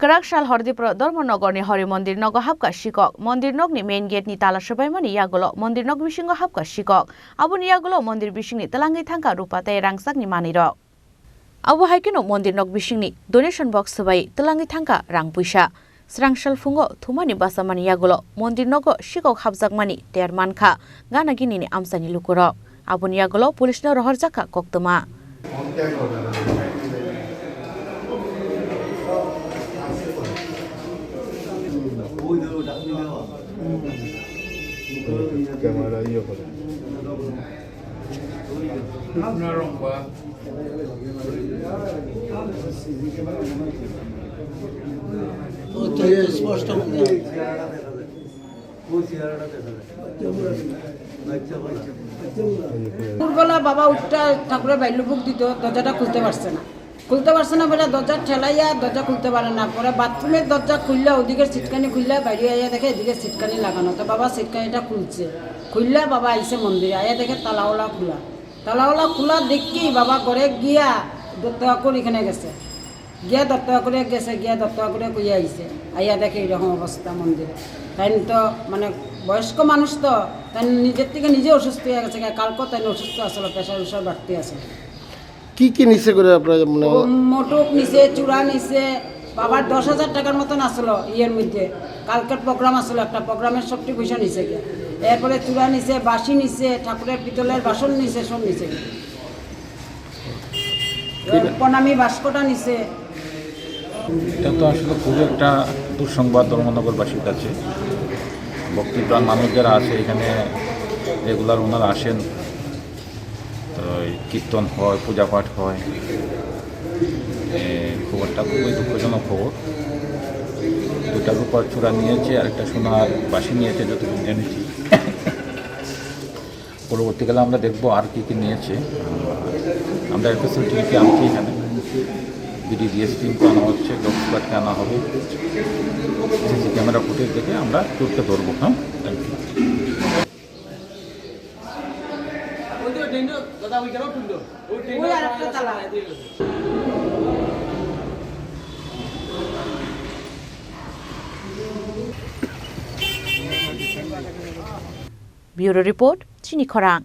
Karakshal Hordipro Dharmanagar ni Hori Mandir Nogo Hapka Shikok Mandir Nokni main gate ni Tala Shabaimani Yakulo Mandir Nog Bishingo Hapka Shikok Abu Yakulo Mandir Bishini Twlangwi Thangkha Rupate Rangchakmani Ro Abu Haikino Mandir Nog Bishini donation box sabai Twlangwi Thangkha Rang Puisa Srangshal Fungo Thumani Basamani Yakulo Mandir Nogo Shikok Hapjakmani Dharmanagar Gana Gini ni Amsani Lukuro Abu Yakulo Police no Rohorjaka Koktuma Camera iyo ko. Narong ba? তো স্পষ্ট দুপুরবেলা বাবা উঠটা ঠাকুরের বাইলু বুক দিত দরজাটা খুলতে পারছে না বলে দরজা ঠেলাইয়া দরজা খুলতে পারে না পরে বাথরুমের দরজা খুললে ওদিকের সিটকানি খুললে বাইরে আইয়া দেখে এদিকে সিটকানি লাগানো তো বাবা সিটকানিটা খুললে বাবা আইসে মন্দিরে আইয়া দেখে তালাওয়ালা খোলা দেখি বাবা ঘরে গিয়া দত্তবাকুর এখানে গেছে গিয়া দত্তবাকুরে কইয়া আইসে আইয়া দেখে এরকম অবস্থা মন্দিরে তাই তো মানে বয়স্ক মানুষ তো তাই নিজের থেকে নিজে অসুস্থ হয়ে গেছে কালকে তাই অসুস্থ আসলে প্রেশার বাড়তে আছে কি নিচে করে আপনারা মোটক নিচে চূড়া নিচে বাবার 10,000 টাকার মতন আসলো ইয়ের মধ্যে কালকের প্রোগ্রাম আসলো একটা প্রোগ্রামের সবটি পয়সা নিচে গিয়ে এরপরে চূড়া নিচে বাসি নিচে ঠাকুরের পিতলের বাসন নিচে সব নিচে প্রণামী বাস্কটা নিচে এটা তো আসলে খুব একটা দুঃসংবাদ ধর্মনগরবাসীর কাছে ভক্তিপ্রাণ মানুষ যারা আছে এখানে রেগুলার ওনারা আসেন তো কীর্তন হয় পূজা পাঠ হয় খবরটা খুবই দুঃখজনক খবর দুটার উপর চূড়া নিয়েছে আর একটা সোনার বাসি নিয়েছে যতটুকু জেনেছি পরবর্তীকালে আমরা দেখবো আর কী নিয়েছে আমরা ফেসিলিটিকে আনছি এখানে বিডিডিএস টিমকে আনা হচ্ছে ডক্টরকে আনা হবে সিসি ক্যামেরা ফুটেজ দেখে আমরা চোরকে ধরবো হ্যাঁ thank you Bureau Report Chini Khorang